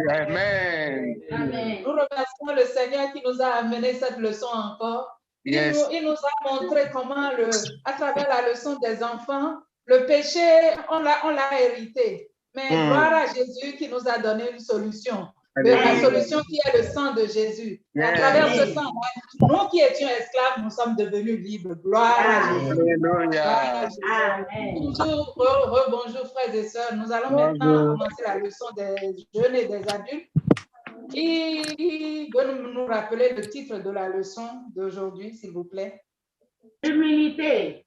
Amen. Amen. Nous remercions le Seigneur qui nous a amené cette leçon encore. Yes. Il nous a montré comment, à travers la leçon des enfants, le péché, on l'a hérité. Mais gloire à Jésus qui nous a donné une solution. La solution qui est le sang de Jésus. Et à travers ce sang, nous qui étions esclaves, nous sommes devenus libres. Gloire à Jésus. Alléluia. Bonjour, bonjour frères et sœurs. Nous allons maintenant commencer la leçon des jeunes et des adultes. Qui veut nous rappeler le titre de la leçon d'aujourd'hui, s'il vous plaît? L'humilité.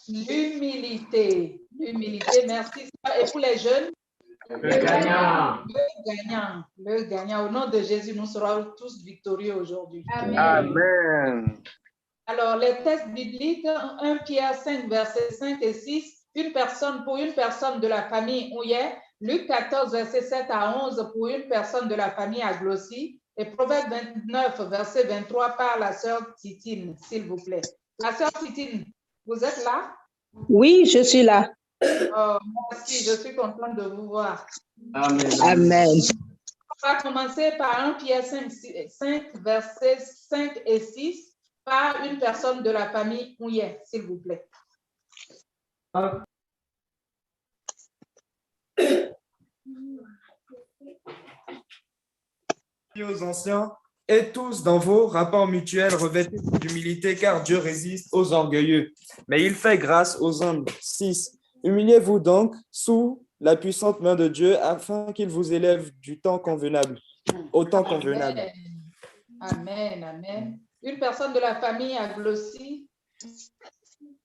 L'humilité. L'humilité, merci. Et pour les jeunes? Le gagnant. Le gagnant. Le gagnant. Au nom de Jésus, nous serons tous victorieux aujourd'hui. Amen. Alors, les textes bibliques, 1 Pierre 5, versets 5 et 6, pour une personne de la famille Ouillet, Luc 14, versets 7 à 11, pour une personne de la famille Aglossi, et Proverbe 29, verset 23, par la sœur Titine, s'il vous plaît. La sœur Titine, vous êtes là? Oui, je suis là. Oh, merci, je suis contente de vous voir. Amen. Amen. On va commencer par 1 Pierre 5, versets 5 et 6, par une personne de la famille Ouillet, s'il vous plaît. Aux anciens, et tous dans vos rapports mutuels revêtez d'humilité, car Dieu résiste aux orgueilleux, mais il fait grâce aux humbles. 6. Humiliez-vous donc sous la puissante main de Dieu, afin qu'il vous élève au temps convenable. Amen, amen. Une personne de la famille Aglossi,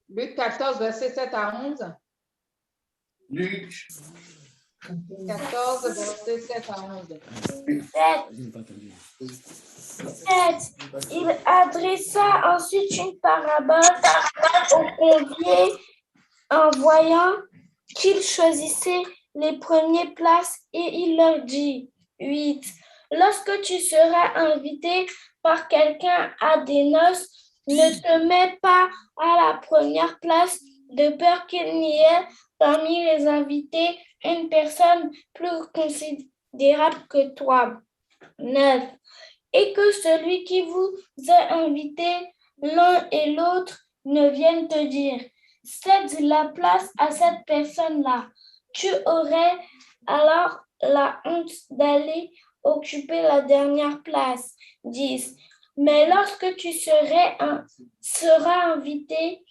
Luc 14, verset 7 à 11. Luc 14, verset 7 à 11. 7. Il adressa ensuite une parabole aux conviés en voyant qu'ils choisissaient les premières places et il leur dit. 8. Lorsque tu seras invité par quelqu'un à des noces, ne te mets pas à la première place de peur qu'il n'y ait parmi les invités une personne plus considérable que toi. 9. Et que celui qui vous a invité, l'un et l'autre, ne vienne te dire « Cède la place à cette personne-là ». Tu aurais alors la honte d'aller occuper la dernière place. 10. Mais lorsque tu seras invité,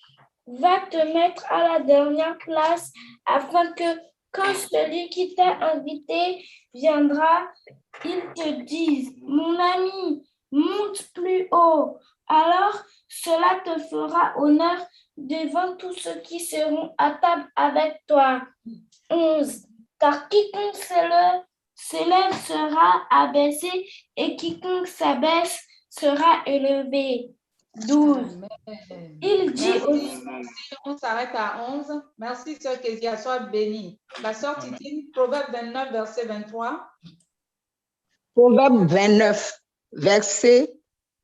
va te mettre à la dernière place afin que quand celui qui t'a invité viendra, il te dise « Mon ami, monte plus haut ». Alors, cela te fera honneur devant tous ceux qui seront à table avec toi. 11. Car quiconque s'élève sera abaissé et quiconque s'abaisse sera élevé. 12. Amen. Il dit Merci. On s'arrête à 11. Merci, sœur Kézia, sois bénie. La sœur Titine, Proverbe 29, verset 23. Proverbe 29, verset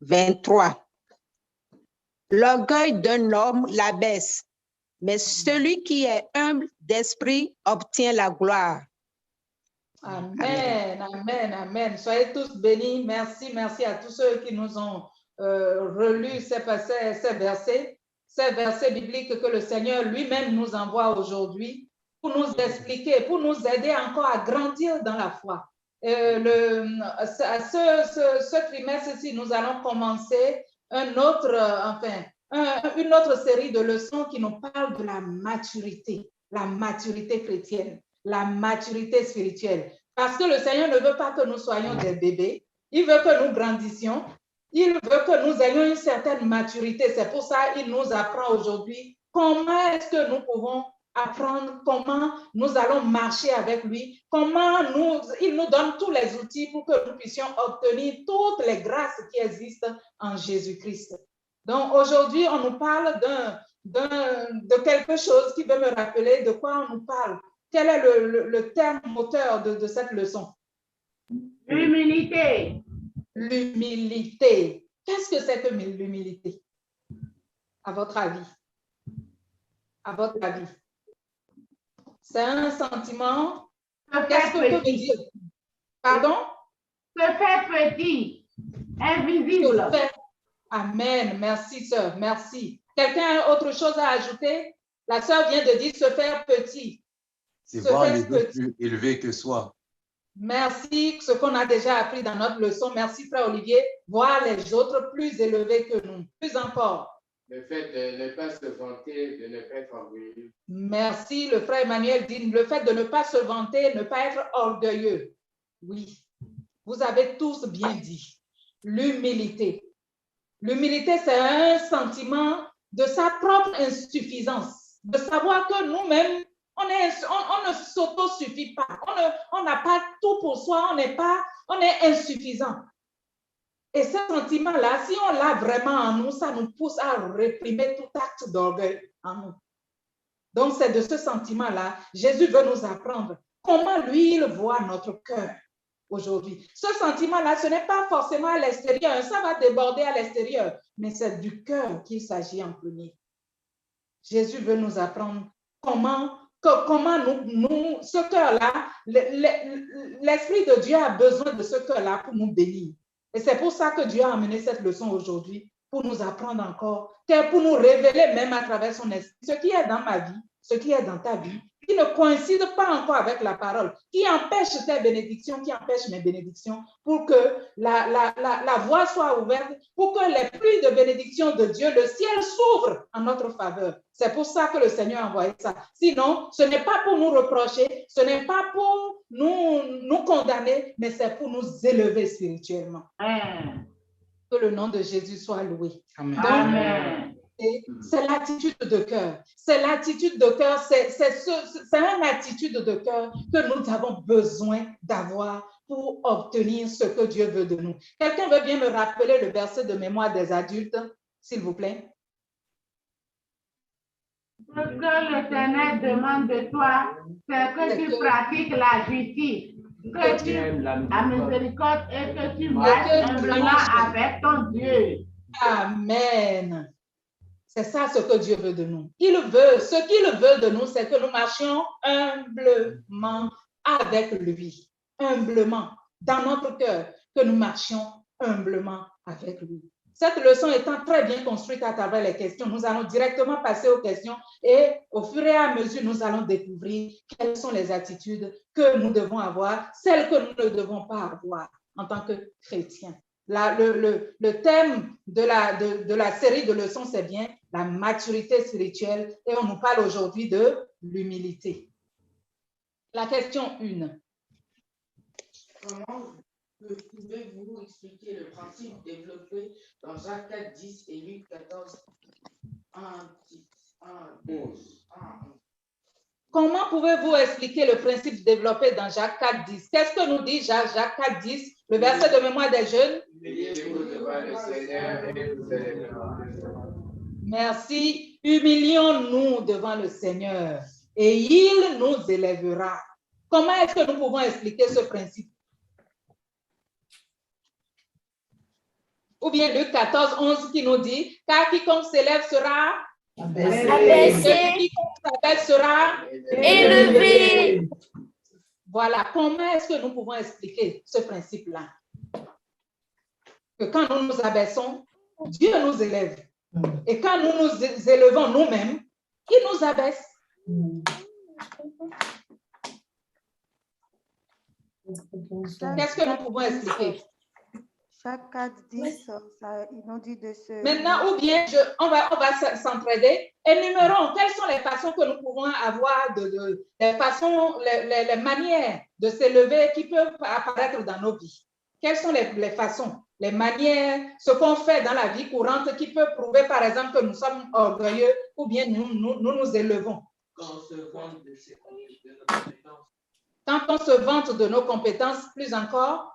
23. L'orgueil d'un homme l'abaisse, mais celui qui est humble d'esprit obtient la gloire. Amen, amen, amen. Soyez tous bénis. Merci, merci à tous ceux qui nous ont relu ces versets bibliques que le Seigneur lui-même nous envoie aujourd'hui pour nous expliquer, pour nous aider encore à grandir dans la foi. Ce trimestre-ci, nous allons commencer une autre série de leçons qui nous parle de la maturité chrétienne, la maturité spirituelle. Parce que le Seigneur ne veut pas que nous soyons des bébés, il veut que nous grandissions, il veut que nous ayons une certaine maturité. C'est pour ça qu'il nous apprend aujourd'hui comment est-ce que nous pouvons apprendre, comment nous allons marcher avec lui, il nous donne tous les outils pour que nous puissions obtenir toutes les grâces qui existent en Jésus-Christ. Donc aujourd'hui, on nous parle de quelque chose qui veut me rappeler de quoi on nous parle. Quel est le terme moteur de cette leçon? L'humilité. L'humilité. Qu'est-ce que c'est que l'humilité? À votre avis? À votre avis? C'est un sentiment. Qu'est-ce que peut dire? Pardon? Se faire petit, Se invisible. faire- Amen. Merci, sœur. Merci. Quelqu'un a autre chose à ajouter? La sœur vient de dire se faire petit. C'est Se voir faire les autres petit. plus élevés que soi. Merci, ce qu'on a déjà appris dans notre leçon. Merci, frère Olivier. Voir les autres plus élevés que nous. Plus encore. Le fait de ne pas se vanter, de ne pas être orgueilleux. Merci, le frère Emmanuel dit le fait de ne pas se vanter, ne pas être orgueilleux. Oui, vous avez tous bien dit. L'humilité. L'humilité, c'est un sentiment de sa propre insuffisance, de savoir que nous-mêmes, on ne s'auto-suffit pas. On n'a pas tout pour soi, on est insuffisant. Et ce sentiment-là, si on l'a vraiment en nous, ça nous pousse à réprimer tout acte d'orgueil en nous. Donc, c'est de ce sentiment-là, Jésus veut nous apprendre comment lui, il voit notre cœur aujourd'hui. Ce sentiment-là, ce n'est pas forcément à l'extérieur, ça va déborder à l'extérieur, mais c'est du cœur qu'il s'agit en premier. Jésus veut nous apprendre comment nous ce cœur-là, l'Esprit de Dieu a besoin de ce cœur-là pour nous bénir. Et c'est pour ça que Dieu a amené cette leçon aujourd'hui, pour nous apprendre encore, pour nous révéler même à travers son esprit, ce qui est dans ma vie, ce qui est dans ta vie, qui ne coïncide pas encore avec la parole, qui empêche tes bénédictions, qui empêche mes bénédictions, pour que la voie soit ouverte, pour que les pluies de bénédictions de Dieu, le ciel s'ouvre en notre faveur. C'est pour ça que le Seigneur a envoyé ça. Sinon, ce n'est pas pour nous reprocher, ce n'est pas pour nous condamner, mais c'est pour nous élever spirituellement. Amen. Que le nom de Jésus soit loué. Amen. Donc, Amen. c'est l'attitude de cœur. C'est l'attitude de cœur, c'est une attitude de cœur que nous avons besoin d'avoir pour obtenir ce que Dieu veut de nous. Quelqu'un veut bien me rappeler le verset de mémoire des adultes, s'il vous plaît? Ce que l'Éternel demande de toi, c'est que tu pratiques la justice, que tu aimes la miséricorde et que tu marches humblement avec ton Dieu. Amen. C'est ça ce que Dieu veut de nous. Ce qu'il veut de nous, c'est que nous marchions humblement avec lui. Humblement, dans notre cœur, que nous marchions humblement avec lui. Cette leçon étant très bien construite à travers les questions, nous allons directement passer aux questions et au fur et à mesure, nous allons découvrir quelles sont les attitudes que nous devons avoir, celles que nous ne devons pas avoir en tant que chrétiens. Le thème de la série de leçons, c'est bien la maturité spirituelle et on nous parle aujourd'hui de l'humilité. La question 1. Comment pouvez-vous expliquer le principe développé dans Jacques 4, 10 et Luc 14, 1, 11? Comment pouvez-vous expliquer le principe développé dans Jacques 4, 10? Qu'est-ce que nous dit Jacques 4, 10, le verset de mémoire des jeunes? Merci. Humilions-nous devant le Seigneur et il nous élèvera. Comment est-ce que nous pouvons expliquer ce principe? Ou bien Luc 14, 11 qui nous dit, car quiconque s'élève sera Abaissé, quiconque s'abaisse sera élevé. Voilà, comment est-ce que nous pouvons expliquer ce principe-là? Que quand nous nous abaissons, Dieu nous élève. Et quand nous nous élevons nous-mêmes, il nous abaisse. Qu'est-ce que nous pouvons expliquer? Chaque 4, 10, il nous dit de se... Maintenant, ou bien, on va s'entraider. Énumérons quelles sont les façons que nous pouvons avoir, les manières de s'élever qui peuvent apparaître dans nos vies. Quelles sont les façons, les manières, ce qu'on fait dans la vie courante qui peut prouver, par exemple, que nous sommes orgueilleux ou bien nous élevons. Quand on se vante de nos compétences. Quand on se vante de nos compétences, plus encore.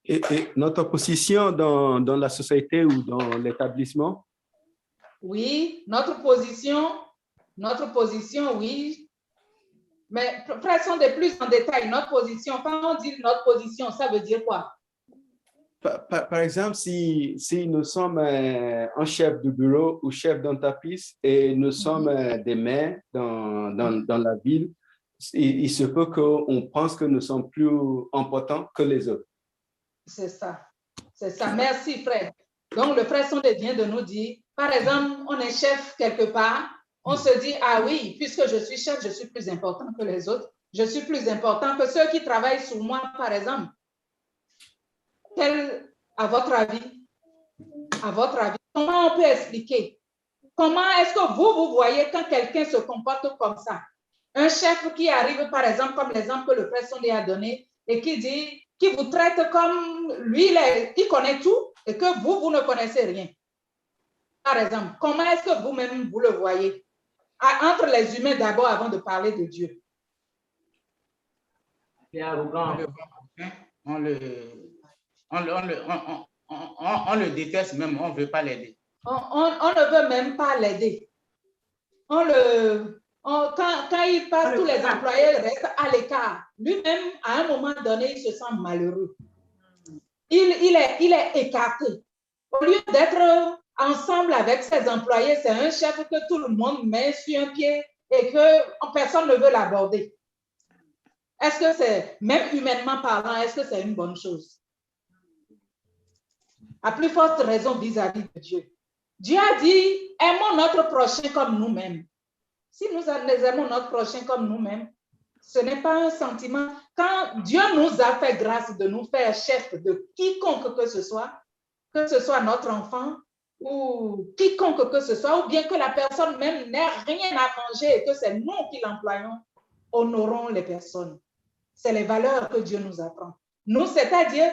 Et notre position dans la société ou dans l'établissement? Oui, notre position, oui. Mais pressons de plus en détail, notre position. Quand on dit notre position, ça veut dire quoi? Par exemple, si nous sommes un chef de bureau ou chef d'entreprise et nous sommes des maires dans la ville, il se peut qu'on pense que nous sommes plus importants que les autres. C'est ça. C'est ça. Merci, frère. Donc, le frère Sondé vient de nous dire, par exemple, on est chef quelque part, on se dit, ah oui, puisque je suis chef, je suis plus important que les autres. Je suis plus important que ceux qui travaillent sous moi, par exemple. À votre avis, comment on peut expliquer? Comment est-ce que vous voyez quand quelqu'un se comporte comme ça? Un chef qui arrive, par exemple, comme l'exemple que le frère Sondé a donné, et qui vous traite comme lui, qui connaît tout, et que vous ne connaissez rien. Par exemple, comment est-ce que vous-même, vous le voyez? Entre les humains d'abord, avant de parler de Dieu. C'est arrogant. On le déteste même, on ne veut pas l'aider. On ne veut même pas l'aider. Quand il passe, tous les employés restent à l'écart. Lui-même, à un moment donné, il se sent malheureux. Il est écarté. Au lieu d'être ensemble avec ses employés, c'est un chef que tout le monde met sur un pied et que personne ne veut l'aborder. Est-ce que c'est, même humainement parlant, est-ce que c'est une bonne chose? À plus forte raison vis-à-vis de Dieu. Dieu a dit, aimons notre prochain comme nous-mêmes. Si nous aimons notre prochain comme nous-mêmes, ce n'est pas un sentiment. Quand Dieu nous a fait grâce de nous faire chef de quiconque que ce soit notre enfant ou quiconque que ce soit, ou bien que la personne même n'ait rien à manger et que c'est nous qui l'employons, honorons les personnes. C'est les valeurs que Dieu nous apprend. Nous, c'est-à-dire,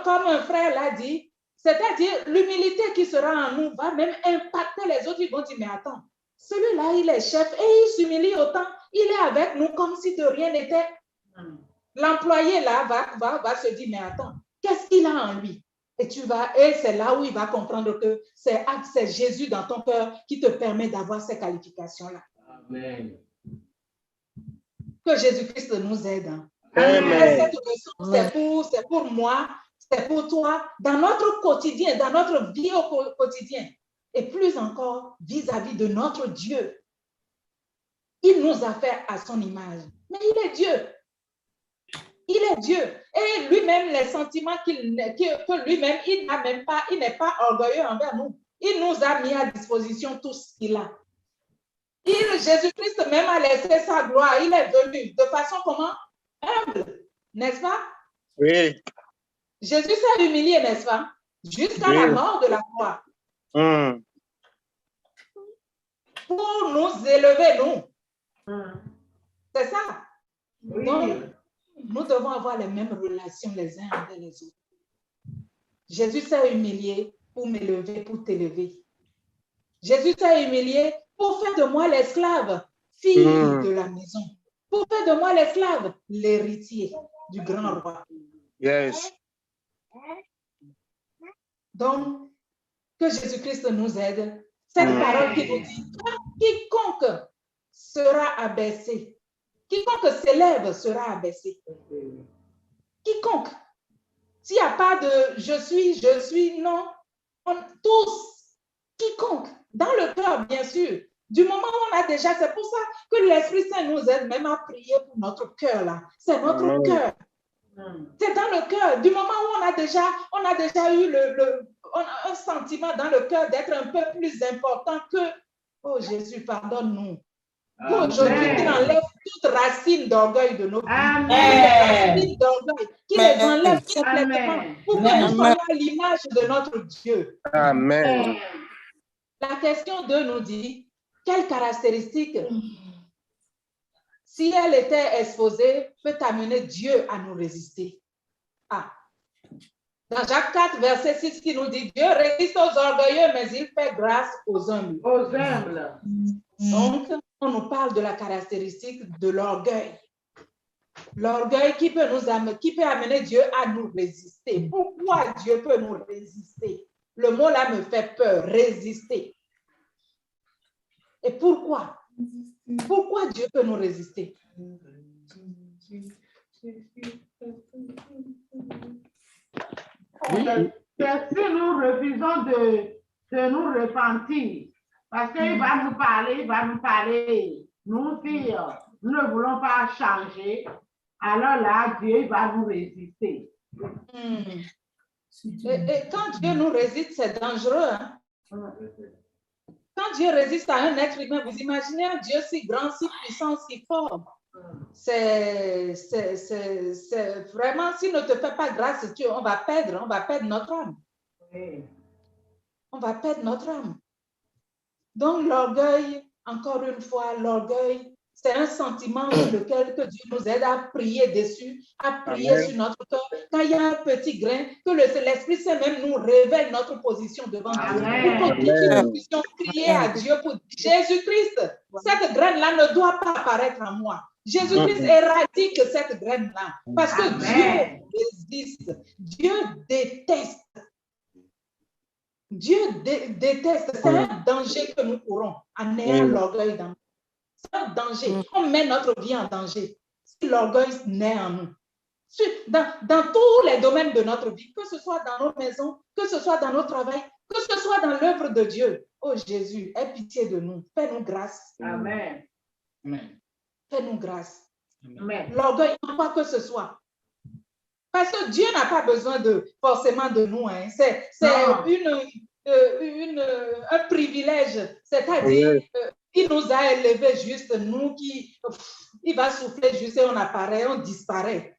comme un frère l'a dit, c'est-à-dire l'humilité qui sera en nous va même impacter les autres. Ils vont dire, mais attends, celui-là, il est chef et il s'humilie autant. Il est avec nous comme si de rien n'était. L'employé là va se dire, mais attends, qu'est-ce qu'il a en lui? Et c'est là où il va comprendre que c'est Jésus dans ton cœur qui te permet d'avoir ces qualifications-là. Amen. Que Jésus-Christ nous aide. Amen. Cette leçon, c'est pour moi, c'est pour toi, dans notre quotidien, dans notre vie au quotidien. Et plus encore, vis-à-vis de notre Dieu. Il nous a fait à son image. Mais il est Dieu. Il est Dieu. Et lui-même, les sentiments que lui-même, il n'est pas orgueilleux envers nous. Il nous a mis à disposition tout ce qu'il a. Jésus-Christ même a laissé sa gloire. Il est venu de façon comment? Humble, n'est-ce pas? Oui. Jésus s'est humilié, n'est-ce pas? Jusqu'à la mort de la croix. Pour nous élever, nous. C'est ça. Oui. Donc, nous devons avoir les mêmes relations les uns avec les autres. Jésus s'est humilié pour m'élever, pour t'élever. Jésus s'est humilié pour faire de moi l'esclave, fille de la maison. Pour faire de moi l'esclave, l'héritier du grand roi. Yes. Donc, que Jésus-Christ nous aide. Cette parole qui nous dit, quiconque sera abaissé, quiconque s'élève sera abaissé. Quiconque. S'il n'y a pas de je suis, non. Tous, quiconque. Dans le cœur, bien sûr. Du moment où on a déjà, c'est pour ça que l'Esprit Saint nous aide même à prier pour notre cœur là. C'est notre cœur. C'est dans le cœur. Du moment où on a déjà eu un sentiment dans le cœur d'être un peu plus important que, oh Jésus, pardonne-nous. Aujourd'hui, qu'il enlève toute racine d'orgueil de nos vies. Racine d'orgueil, qu'il les enlève complètement pour que nous soyons à l'image de notre Dieu. Amen. La question 2 nous dit, quelles caractéristiques, si elle était exposée, peut amener Dieu à nous résister? Dans Jacques 4, verset 6, qui nous dit, Dieu résiste aux orgueilleux, mais il fait grâce aux humbles. Aux humbles. Donc, on nous parle de la caractéristique de l'orgueil. L'orgueil qui peut amener Dieu à nous résister. Pourquoi Dieu peut nous résister? Le mot là me fait peur, résister. Et pourquoi? Pourquoi Dieu peut nous résister? C'est si nous refusons de nous repentir. Parce qu'il va nous parler, nous dire, nous ne voulons pas changer, alors là, Dieu va nous résister. Et quand Dieu nous résiste, c'est dangereux. Hein? Quand Dieu résiste à un être humain, vous imaginez un Dieu si grand, si puissant, si fort. C'est vraiment, s'il ne te fait pas grâce, on va perdre notre âme. On va perdre notre âme. Donc l'orgueil, encore une fois, l'orgueil, c'est un sentiment lequel que Dieu nous aide à prier dessus, à prier sur notre cœur. Quand il y a un petit grain, que l'Esprit Saint même nous révèle notre position devant Dieu. Pour que nous puissions crier à Dieu pour Jésus-Christ. Cette graine-là ne doit pas apparaître en moi. Jésus-Christ éradique cette graine-là. Parce que Dieu résiste. Dieu déteste. Dieu déteste. C'est un danger que nous courons en ayant l'orgueil dans nous. C'est un danger. On met notre vie en danger si l'orgueil naît en nous. Dans tous les domaines de notre vie, que ce soit dans nos maisons, que ce soit dans nos travails, que ce soit dans l'œuvre de Dieu. Oh Jésus, aie pitié de nous. Fais-nous grâce. Amen. Fais-nous grâce. Amen. L'orgueil, quoi que ce soit. Parce que Dieu n'a pas besoin forcément de nous. Hein. C'est un privilège. C'est-à-dire, il nous a élevés juste, nous qui, il va souffler juste et on apparaît, on disparaît.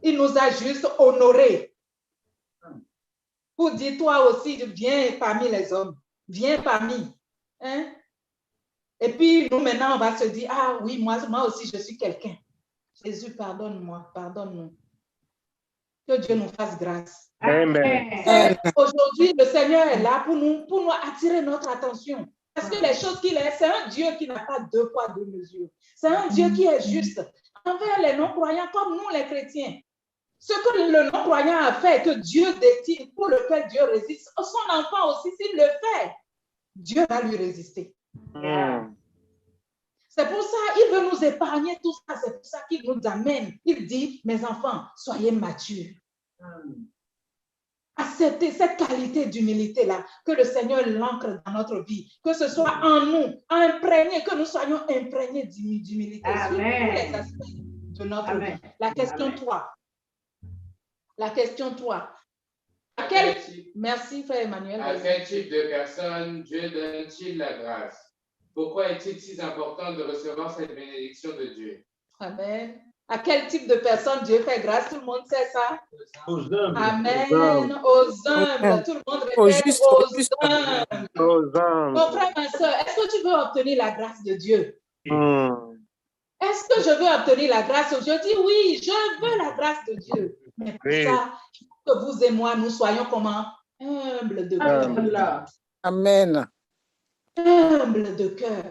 Il nous a juste honorés. Pour dire, toi aussi, viens parmi les hommes. Viens parmi. Hein? Et puis, nous, maintenant, on va se dire, ah oui, moi aussi, je suis quelqu'un. Jésus, pardonne-moi, pardonne-nous. Que Dieu nous fasse grâce. Amen. Aujourd'hui, le Seigneur est là pour nous attirer notre attention. Parce que les choses qu'il est, c'est un Dieu qui n'a pas deux poids, deux mesures. C'est un Dieu qui est juste envers les non-croyants comme nous, les chrétiens. Ce que le non-croyant a fait, que Dieu détient, pour lequel Dieu résiste, son enfant aussi, s'il le fait, Dieu va lui résister. C'est pour ça qu'il veut nous épargner tout ça. C'est pour ça qu'il nous amène. Il dit, mes enfants, soyez matures. Acceptez cette qualité d'humilité-là, que le Seigneur l'ancre dans notre vie, que ce soit en nous, imprégné, que nous soyons imprégnés d'humilité sur tous les aspects de notre vie. La question 3. La question 3. Merci, Frère Emmanuel. À quel type de personne Dieu donne-t-il la grâce? Pourquoi est-il si important de recevoir cette bénédiction de Dieu? Amen. À quel type de personne Dieu fait grâce? Tout le monde sait ça? Aux humbles. Amen. Aux humbles. Tout le monde répète aux humbles. Aux humbles. Mon frère, ma soeur, est-ce que tu veux obtenir la grâce de Dieu? Est-ce que je veux obtenir la grâce de Dieu? Je dis oui, je veux la grâce de Dieu. Mais pour ça, que vous et moi, nous soyons comment? Humbles de cœur. Amen. Humbles de cœur.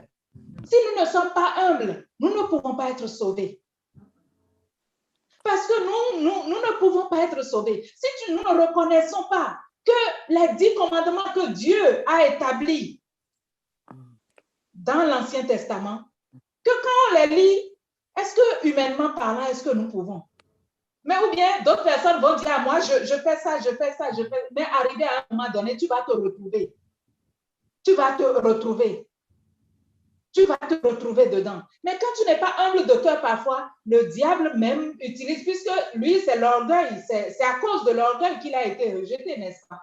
Si nous ne sommes pas humbles, nous ne pouvons pas être sauvés. Parce que nous ne pouvons pas être sauvés. Si nous ne reconnaissons pas que les 10 commandements que Dieu a établis dans l'Ancien Testament, que quand on les lit, est-ce que humainement parlant, est-ce que nous pouvons? Mais ou bien d'autres personnes vont dire à moi, je fais ça, mais arrivé à un moment donné, tu vas te retrouver. Tu vas te retrouver. Tu vas te retrouver dedans. Mais quand tu n'es pas humble de cœur, parfois, le diable même utilise, puisque lui, c'est l'orgueil. C'est à cause de l'orgueil qu'il a été rejeté, n'est-ce pas?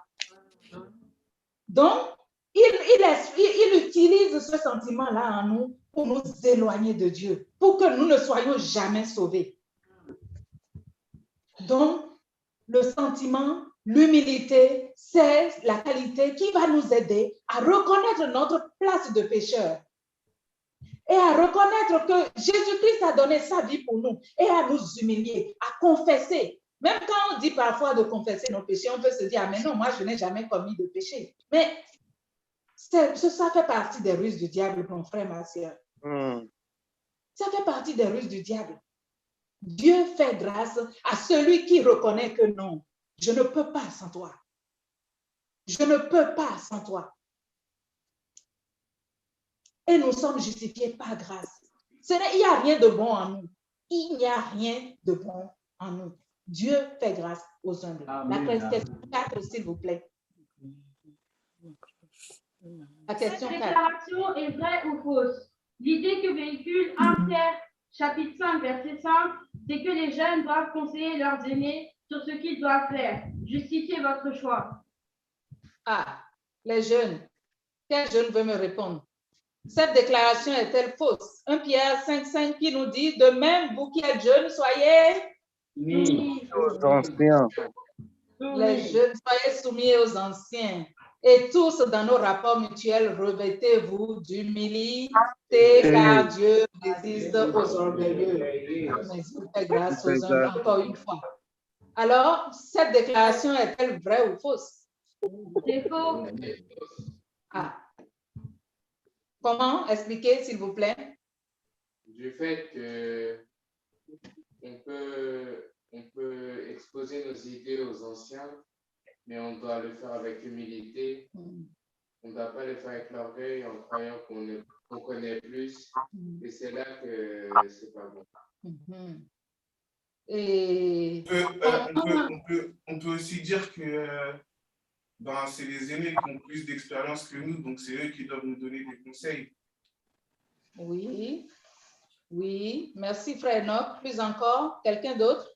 Donc, il utilise ce sentiment-là en nous pour nous éloigner de Dieu, pour que nous ne soyons jamais sauvés. Donc, le sentiment, l'humilité, c'est la qualité qui va nous aider à reconnaître notre place de pécheur et à reconnaître que Jésus-Christ a donné sa vie pour nous et à nous humilier, à confesser. Même quand on dit parfois de confesser nos péchés, on peut se dire, ah, mais non, moi, je n'ai jamais commis de péché. Mais ça fait partie des ruses du diable, mon frère, ma soeur. Ça fait partie des ruses du diable. Dieu fait grâce à celui qui reconnaît que non, je ne peux pas sans toi. Je ne peux pas sans toi. Et nous sommes justifiés par grâce. Il n'y a rien de bon en nous. Il n'y a rien de bon en nous. Dieu fait grâce aux humbles. La question 4, s'il vous plaît. La question 4. Cette déclaration est vraie ou fausse? L'idée que véhicule un Pierre chapitre 5, verset 5, c'est que les jeunes doivent conseiller leurs aînés sur ce qu'ils doivent faire. Justifiez votre choix. Ah, les jeunes. Quel jeune veut me répondre? Cette déclaration est-elle fausse? 1 Pierre 5,5 qui nous dit, de même, vous qui êtes jeunes, soyez soumis aux anciens. Les jeunes, soyez soumis aux anciens. Et tous, dans nos rapports mutuels, revêtez-vous d'humilité, car Dieu résiste aux orgueilleux, mais il fait grâce aux humbles, encore une fois. Alors, cette déclaration est-elle vraie ou fausse? C'est faux. Ah. Comment? Expliquez, s'il vous plaît. Du fait que on peut exposer nos idées aux anciens, mais on doit le faire avec humilité. On ne doit pas le faire avec l'orgueil en croyant qu'on connaît plus. Et c'est là que c'est pas bon. Et on peut aussi dire que c'est les aînés qui ont plus d'expérience que nous, donc c'est eux qui doivent nous donner des conseils. Oui, oui. Merci, frère Enoch. Plus encore, quelqu'un d'autre?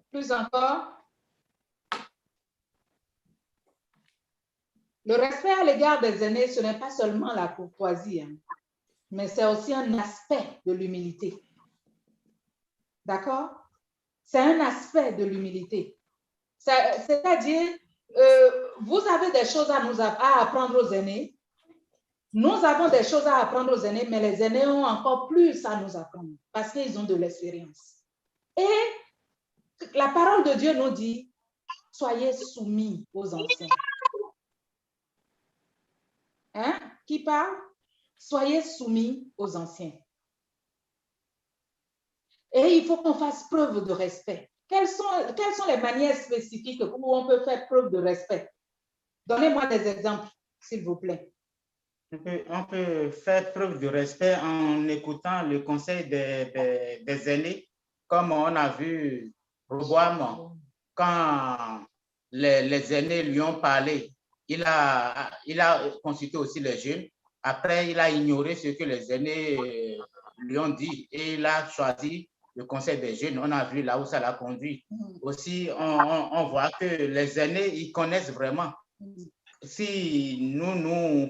Plus encore? Le respect à l'égard des aînés, ce n'est pas seulement la courtoisie, hein, mais c'est aussi un aspect de l'humilité. D'accord? C'est un aspect de l'humilité. C'est-à-dire, vous avez des choses à apprendre aux aînés. Nous avons des choses à apprendre aux aînés, mais les aînés ont encore plus à nous apprendre parce qu'ils ont de l'expérience. Et la parole de Dieu nous dit, soyez soumis aux anciens. Hein? Qui parle? Soyez soumis aux anciens. Et il faut qu'on fasse preuve de respect. Quelles sont les manières spécifiques où on peut faire preuve de respect? Donnez-moi des exemples, s'il vous plaît. On peut faire preuve de respect en écoutant le conseil des aînés, comme on a vu Roboam, quand les aînés lui ont parlé, il a consulté aussi les jeunes. Après, il a ignoré ce que les aînés lui ont dit et il a choisi le conseil des jeunes. On a vu là où ça l'a conduit. Aussi, on voit que les aînés, ils connaissent vraiment. Si nous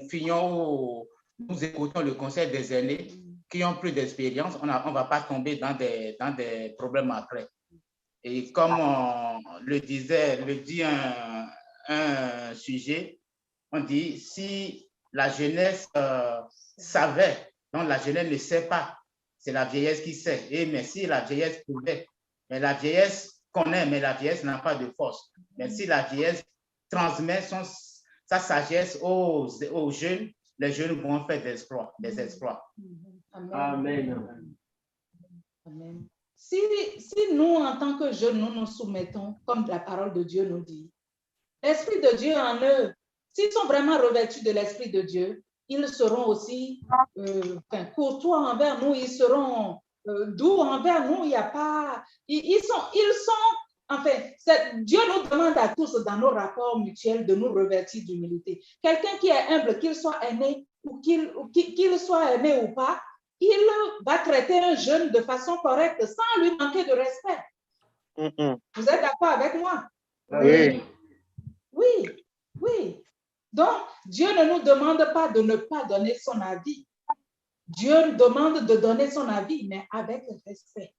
écoutons le conseil des aînés qui ont plus d'expérience, on ne va pas tomber dans des problèmes après. Et comme le dit un sujet, on dit si la jeunesse savait, donc la jeunesse ne sait pas, c'est la vieillesse qui sait. Et mais si la vieillesse pouvait, mais la vieillesse connaît, mais la vieillesse n'a pas de force. Mais si la vieillesse transmet sa sagesse aux jeunes, les jeunes vont faire des exploits. Amen. Amen. Si nous, en tant que jeunes, nous nous soumettons, comme la parole de Dieu nous dit, l'Esprit de Dieu en eux, s'ils sont vraiment revêtus de l'Esprit de Dieu, ils seront aussi courtois envers nous, ils seront doux envers nous. Il n'y a pas... Ils sont enfin, Dieu nous demande à tous dans nos rapports mutuels de nous revêtir d'humilité. Quelqu'un qui est humble, qu'il soit aîné ou qu'il soit aîné ou pas, il va traiter un jeune de façon correcte sans lui manquer de respect. Vous êtes d'accord avec moi? Oui. Oui, oui. Donc, Dieu ne nous demande pas de ne pas donner son avis. Dieu demande de donner son avis, mais avec respect.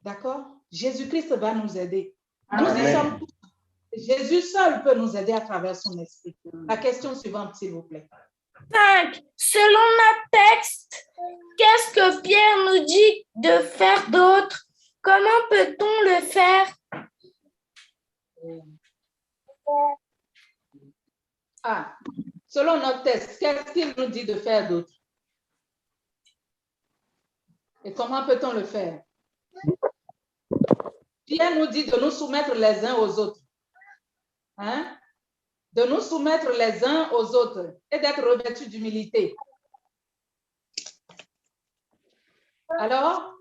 D'accord? Jésus-Christ va nous aider. Jésus seul peut nous aider à travers son esprit. La question suivante, s'il vous plaît. 5. Selon notre texte, qu'est-ce que Pierre nous dit de faire d'autre? Comment peut-on le faire? Selon notre texte, qu'est-ce qu'il nous dit de faire d'autre? Et comment peut-on le faire? Pierre nous dit de nous soumettre les uns aux autres. Hein? De nous soumettre les uns aux autres et d'être revêtus d'humilité. Alors?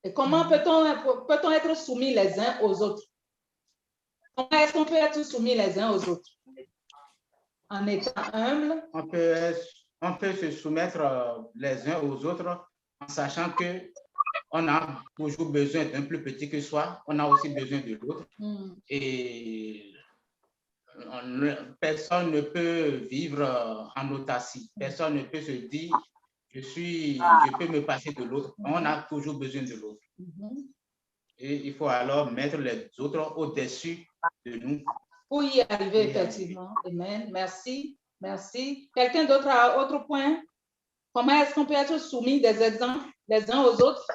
Et comment peut-on être soumis les uns aux autres? Comment est-ce qu'on peut être soumis les uns aux autres? En étant humble. On peut se soumettre les uns aux autres en sachant que on a toujours besoin d'un plus petit que soi, on a aussi besoin de l'autre. Et personne ne peut vivre en autarcie. Personne ne peut se dire, je peux me passer de l'autre. On a toujours besoin de l'autre. Et il faut alors mettre les autres au-dessus de nous. Pour y arriver, effectivement. Amen. Merci. Merci. Quelqu'un d'autre a autre point? Comment est-ce qu'on peut être soumis des exemples les uns aux autres?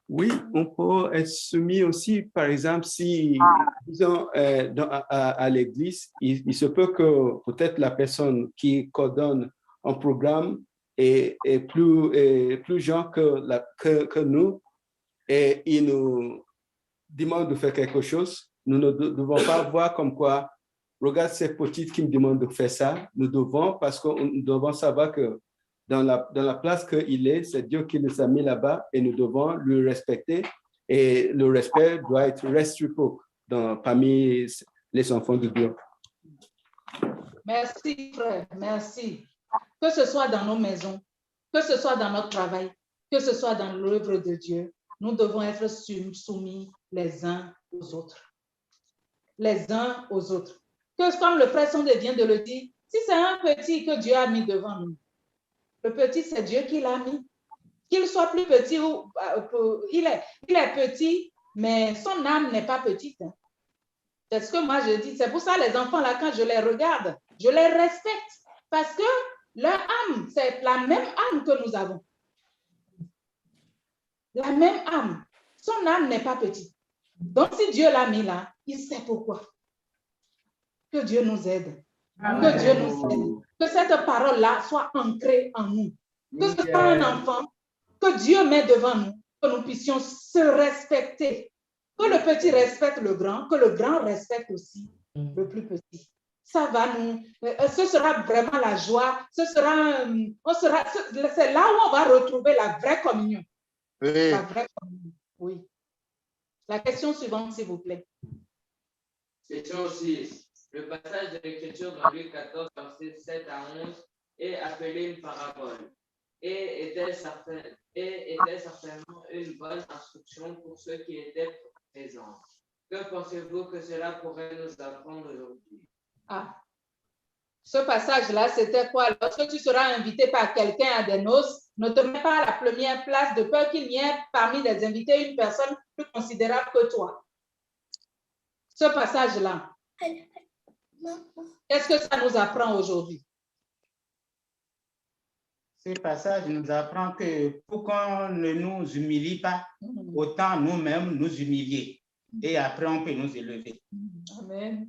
Oui, on peut être soumis aussi, par exemple, si, disons, à l'église, il se peut que peut-être la personne qui coordonne un programme est plus jeune que nous et il nous demande de faire quelque chose. Nous ne devons pas voir comme quoi, regarde ces petites qui me demandent de faire ça. Nous devons, parce que nous devons savoir que dans la place qu'il est, c'est Dieu qui nous a mis là-bas et nous devons le respecter. Et le respect doit être réciproque parmi les enfants de Dieu. Merci, frère. Merci. Que ce soit dans nos maisons, que ce soit dans notre travail, que ce soit dans l'œuvre de Dieu, nous devons être soumis les uns aux autres. Les uns aux autres. Que comme le frère Sondé vient de le dire, si c'est un petit que Dieu a mis devant nous, le petit, c'est Dieu qui l'a mis. Qu'il soit plus petit ou il est petit, mais son âme n'est pas petite. Hein. C'est ce que moi je dis. C'est pour ça les enfants, là, quand je les regarde, je les respecte. Parce que leur âme, c'est la même âme que nous avons. La même âme. Son âme n'est pas petite. Donc, si Dieu l'a mis là, il sait pourquoi. Que Dieu nous aide. Que Dieu nous aide. Que cette parole-là soit ancrée en nous. Que ce soit un enfant que Dieu met devant nous, que nous puissions se respecter. Que le petit respecte le grand, que le grand respecte aussi le plus petit. Ça va nous... ce sera vraiment la joie. C'est là où on va retrouver la vraie communion. Oui. La vraie communion. Oui. La question suivante, s'il vous plaît. Question 6. Le passage de l'Écriture dans Luc 14, versets 7 à 11 est appelé une parabole et était certainement une bonne instruction pour ceux qui étaient présents. Que pensez-vous que cela pourrait nous apprendre aujourd'hui? Ah, ce passage-là, c'était quoi? Lorsque tu seras invité par quelqu'un à des noces, ne te mets pas à la première place de peur qu'il n'y ait parmi les invités une personne plus considérable que toi. Ce passage-là, qu'est-ce que ça nous apprend aujourd'hui? Ce passage nous apprend que pour qu'on ne nous humilie pas, autant nous-mêmes nous humilier. Et après, on peut nous élever. Amen.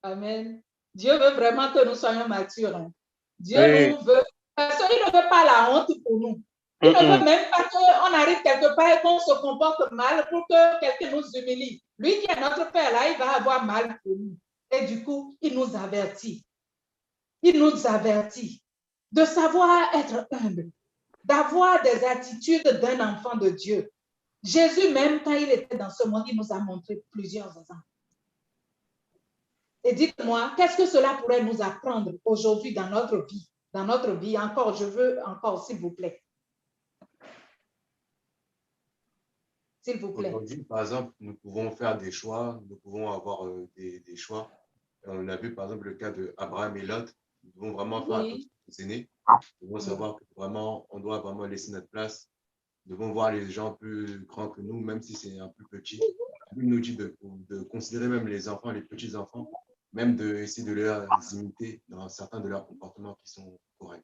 Amen. Dieu veut vraiment que nous soyons matures. Hein. Dieu nous veut. Parce qu'il ne veut pas la honte pour nous. Il ne veut même pas qu'on arrive quelque part et qu'on se comporte mal pour que quelqu'un nous humilie. Lui qui est notre Père, là, il va avoir mal pour nous. Et du coup, il nous avertit. Il nous avertit de savoir être humble, d'avoir des attitudes d'un enfant de Dieu. Jésus, même quand il était dans ce monde, il nous a montré plusieurs exemples. Et dites-moi, qu'est-ce que cela pourrait nous apprendre aujourd'hui dans notre vie? Dans notre vie, encore, je veux encore, s'il vous plaît. S'il vous plaît. Aujourd'hui, par exemple, nous pouvons faire des choix, nous pouvons avoir des choix. On a vu, par exemple, le cas d'Abraham et Lot. Nous devons vraiment faire attention aux aînés. Nous devons savoir que vraiment, on doit vraiment laisser notre place. Nous devons voir les gens plus grands que nous, même si c'est un peu petit. Il nous dit de considérer même les enfants, les petits-enfants, même d'essayer de les imiter dans certains de leurs comportements qui sont corrects.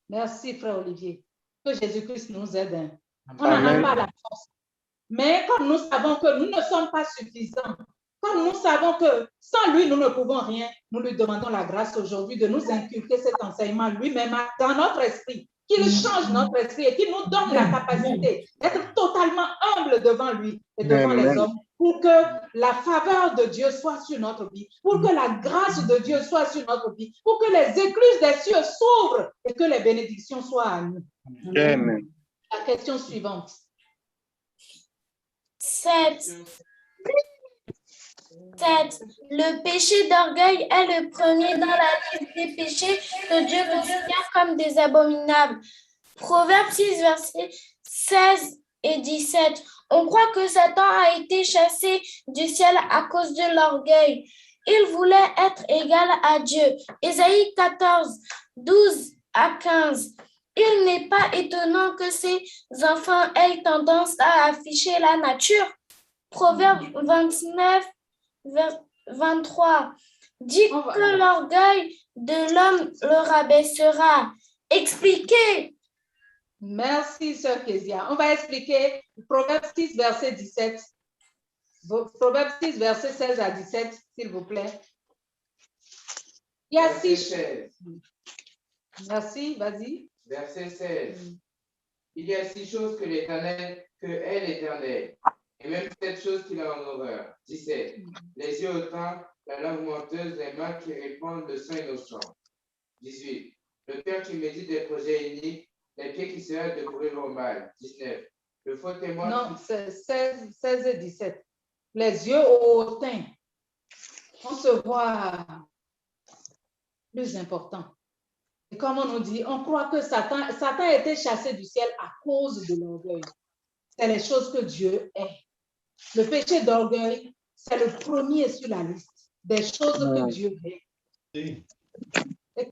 Merci, frère Olivier. Que Jésus-Christ nous aide. On n'en a pas la force. Mais comme nous savons que nous ne sommes pas suffisants, comme nous savons que sans lui, nous ne pouvons rien, nous lui demandons la grâce aujourd'hui de nous inculquer cet enseignement lui-même dans notre esprit, qu'il change notre esprit et qu'il nous donne la capacité d'être totalement humble devant lui et devant les hommes pour que la faveur de Dieu soit sur notre vie, pour que la grâce de Dieu soit sur notre vie, pour que les écluses des cieux s'ouvrent et que les bénédictions soient à nous. Amen. La question suivante. 7. 7. Le péché d'orgueil est le premier dans la liste des péchés que Dieu considère comme des abominables. Proverbe 6, versets 16 et 17. On croit que Satan a été chassé du ciel à cause de l'orgueil. Il voulait être égal à Dieu. Ésaïe 14, 12 à 15. Il n'est pas étonnant que ces enfants aient tendance à afficher la nature. Proverbe 29, 23. Dit que l'orgueil de l'homme le rabaissera. Expliquez. Merci, sœur Kézia. On va expliquer Proverbe 6, verset 17. Proverbe 6, verset 16 à 17, s'il vous plaît. Il y a Verset 6. 16. Merci, vas-y. Verset 16. Il y a 6 choses que l'Éternel, que est l'Éternel, et même 7 choses qu'il a en horreur. 17. Les yeux hautains, la langue menteuse, les mains qui répandent le sang innocent. 18. Le cœur qui médite des projets iniques, les pieds qui se hâtent de courir au mal. 19. Le faux témoin. Non, c'est 16 et 17. Les yeux hautains. On se voit plus important. Et comme on nous dit, on croit que Satan a été chassé du ciel à cause de l'orgueil. C'est les choses que Dieu est. Le péché d'orgueil, c'est le premier sur la liste des choses que Dieu est. Et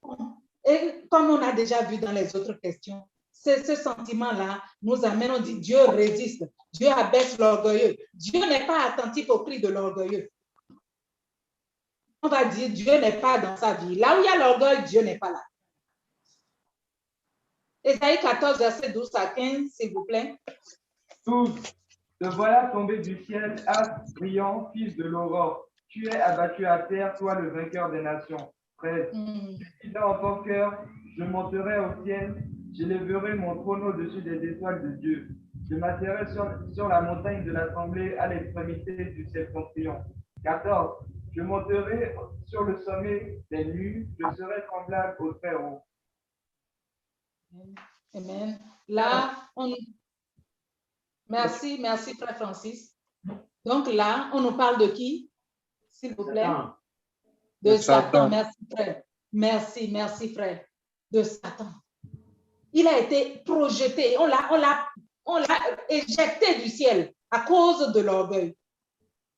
comme on a déjà vu dans les autres questions, c'est ce sentiment-là nous amène, on dit Dieu résiste, Dieu abaisse l'orgueilleux. Dieu n'est pas attentif au cri de l'orgueilleux. On va dire Dieu n'est pas dans sa vie. Là où il y a l'orgueil, Dieu n'est pas là. Ésaïe 14, verset 12 à 15, s'il vous plaît. 12. Te voilà tombé du ciel, astre brillant, fils de l'aurore. Tu es abattu à terre, toi le vainqueur des nations. 13. Tu dis dans ton cœur, je monterai au ciel, j'élèverai mon trône au-dessus des étoiles de Dieu. Je m'asserai sur la montagne de l'assemblée à l'extrémité du septentrion. 14. Je monterai sur le sommet des nues, je serai semblable au Très-Haut. Amen. Là, Merci, Frère Francis. Donc là, on nous parle de qui, s'il vous plaît? De Satan. Merci, frère. Merci, frère. De Satan. Il a été projeté, on l'a éjecté du ciel à cause de l'orgueil.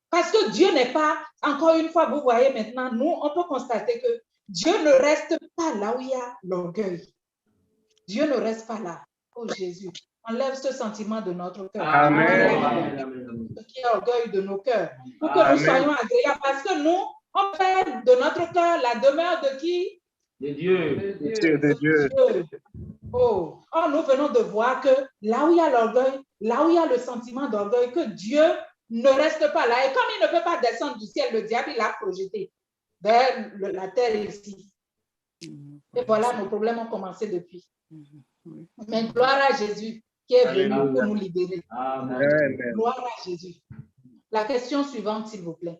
Parce que Dieu n'est pas, encore une fois, vous voyez maintenant, nous, on peut constater que Dieu ne reste pas là où il y a l'orgueil. Dieu ne reste pas là. Oh Jésus, enlève ce sentiment de notre cœur. Amen. Ce qui est orgueil de nos cœurs. Pour que nous soyons agréables. Parce que nous, on fait de notre cœur la demeure de qui? De Dieu. De Dieu. Oh, nous venons de voir que là où il y a l'orgueil, là où il y a le sentiment d'orgueil, que Dieu ne reste pas là. Et comme il ne peut pas descendre du ciel, le diable, il l'a projeté vers la terre ici. Et voilà, nos problèmes ont commencé depuis. Mais gloire à Jésus qui est venu pour nous libérer. Amen. Gloire à Jésus. La question suivante, s'il vous plaît.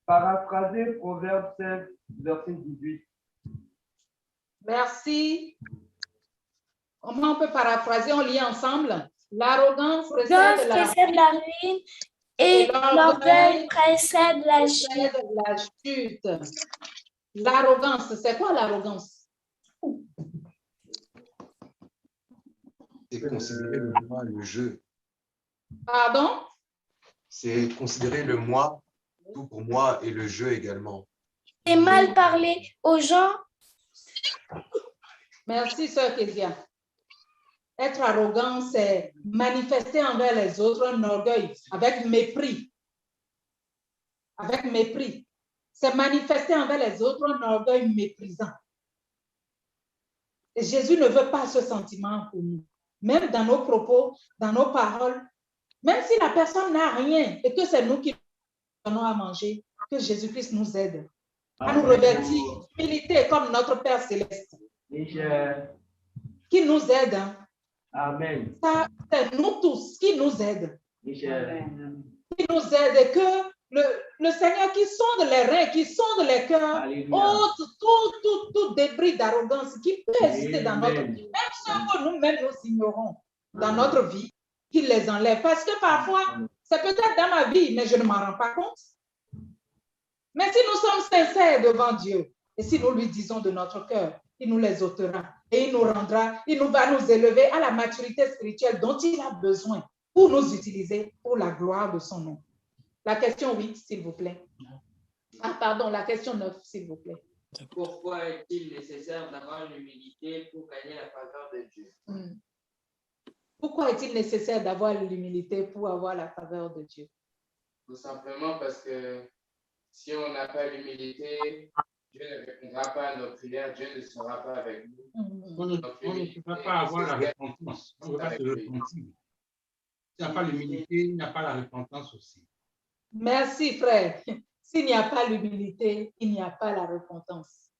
Paraphraser Proverbe 16, verset 18. Merci. Comment on peut paraphraser? On lit ensemble. L'arrogance précède la ruine et l'orgueil précède la chute. L'arrogance, c'est quoi l'arrogance? C'est considérer le moi, le je. Pardon? C'est considérer le moi, tout pour moi, et le je également. C'est mal parler aux gens. Merci, sœur Kézia. Être arrogant, c'est manifester envers les autres un orgueil avec mépris. Avec mépris. C'est manifester envers les autres un orgueil méprisant. Et Jésus ne veut pas ce sentiment pour nous. Même dans nos propos, dans nos paroles, même si la personne n'a rien et que c'est nous qui donnons à manger, que Jésus-Christ nous aide à nous revêtir d'humilité comme notre Père Céleste. Qui nous aide. Hein? Amen. C'est nous tous qui nous aide. Qui nous aide et que le Seigneur qui sonde les reins, qui sonde les cœurs, ôte tout débris d'arrogance qui peut exister dans notre vie, même ceux que nous-mêmes nous ignorons dans notre vie, qu'il les enlève. Parce que parfois, C'est peut-être dans ma vie, mais je ne m'en rends pas compte. Mais si nous sommes sincères devant Dieu, et si nous lui disons de notre cœur, il nous les ôtera et il nous rendra, il va nous élever à la maturité spirituelle dont il a besoin pour nous utiliser pour la gloire de son nom. La question 8, s'il vous plaît. Ah, pardon, la question 9, s'il vous plaît. Pourquoi est-il nécessaire d'avoir l'humilité pour gagner la faveur de Dieu? Pourquoi est-il nécessaire d'avoir l'humilité pour avoir la faveur de Dieu? Tout simplement parce que si on n'a pas l'humilité, Dieu ne répondra pas à nos prières, Dieu ne sera pas avec nous. On ne peut pas avoir la repentance. On ne peut pas se repentir. S'il n'y a pas l'humilité, il n'y a pas la repentance aussi. Merci, frère. S'il n'y a pas l'humilité, il n'y a pas la repentance.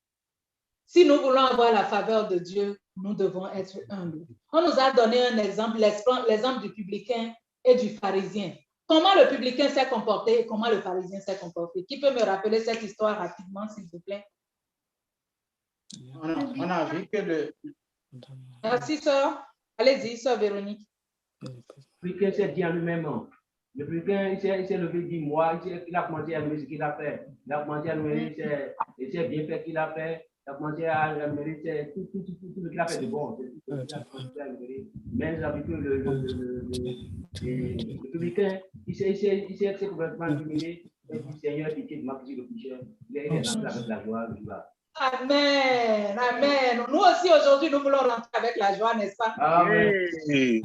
Si nous voulons avoir la faveur de Dieu, nous devons être humbles. On nous a donné un exemple, l'exemple du publicain et du pharisien. Comment le publicain s'est comporté et comment le pharisien s'est comporté? Qui peut me rappeler cette histoire rapidement, s'il vous plaît? On a vu que le... Merci, sœur. Allez-y, sœur Véronique. Le publicain s'est dit en lui-même. Le publicain, il s'est levé, dit moi, il a commencé à louer ce qu'il a fait. Il a commencé à louer ses bienfaits qu'il a fait. Il a commencé à mériter tout ce qu'il a fait de bon. Mais il a vu que le publicain, il s'est complètement humilié. Il dit, Seigneur, pitié de ma petite le pécheur. Il est rentré avec la joie. Amen, amen. Nous aussi, aujourd'hui, nous voulons rentrer avec la joie, n'est-ce pas? Amen.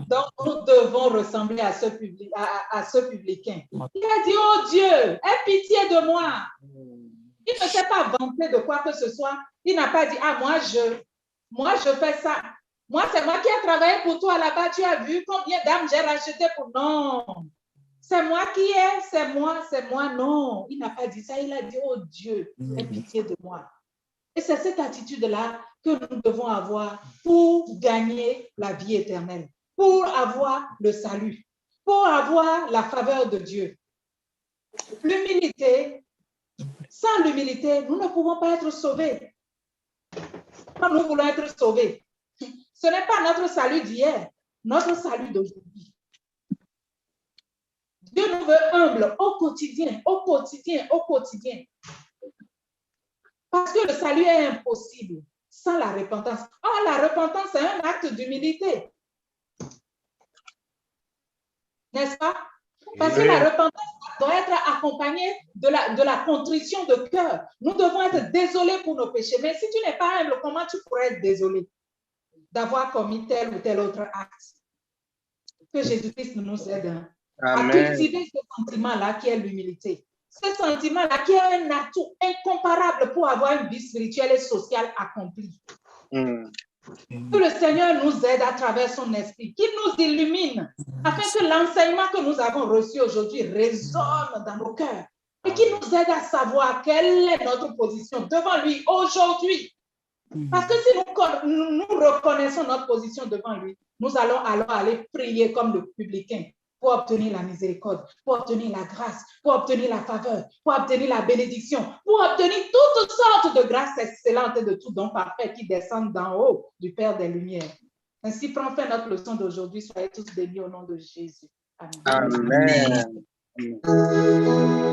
Donc, nous devons ressembler à ce publicain. Il a dit, oh Dieu, aie pitié de moi. Il ne s'est pas vanté de quoi que ce soit. Il n'a pas dit, ah, moi, je fais ça. Moi, c'est moi qui ai travaillé pour toi là-bas. Tu as vu combien d'âmes j'ai racheté pour... Non. C'est moi qui ai, c'est moi. Non. Il n'a pas dit ça. Il a dit, oh Dieu, aie pitié de moi. Et c'est cette attitude-là que nous devons avoir pour gagner la vie éternelle, pour avoir le salut, pour avoir la faveur de Dieu. L'humilité, sans l'humilité, nous ne pouvons pas être sauvés. Quand nous voulons être sauvés, ce n'est pas notre salut d'hier, notre salut d'aujourd'hui. Dieu nous veut humbles au quotidien, au quotidien, au quotidien. Parce que le salut est impossible sans la repentance. Or, la repentance, c'est un acte d'humilité. N'est-ce pas? Parce que la repentance doit être accompagnée de la contrition de cœur. Nous devons être désolés pour nos péchés. Mais si tu n'es pas humble, comment tu pourrais être désolé d'avoir commis tel ou tel autre acte? Que Jésus-Christ nous aide à cultiver ce sentiment-là qui est l'humilité. Ce sentiment-là qui est un atout incomparable pour avoir une vie spirituelle et sociale accomplie. Que le Seigneur nous aide à travers son esprit, qu'il nous illumine, afin que l'enseignement que nous avons reçu aujourd'hui résonne dans nos cœurs et qu'il nous aide à savoir quelle est notre position devant lui aujourd'hui. Parce que si nous reconnaissons notre position devant lui, nous allons alors aller prier comme le publicain, pour obtenir la miséricorde, pour obtenir la grâce, pour obtenir la faveur, pour obtenir la bénédiction, pour obtenir toutes sortes de grâces excellentes et de tout don parfait qui descendent d'en haut du Père des Lumières. Ainsi prend fin notre leçon d'aujourd'hui. Soyez tous bénis au nom de Jésus. Amen. Amen.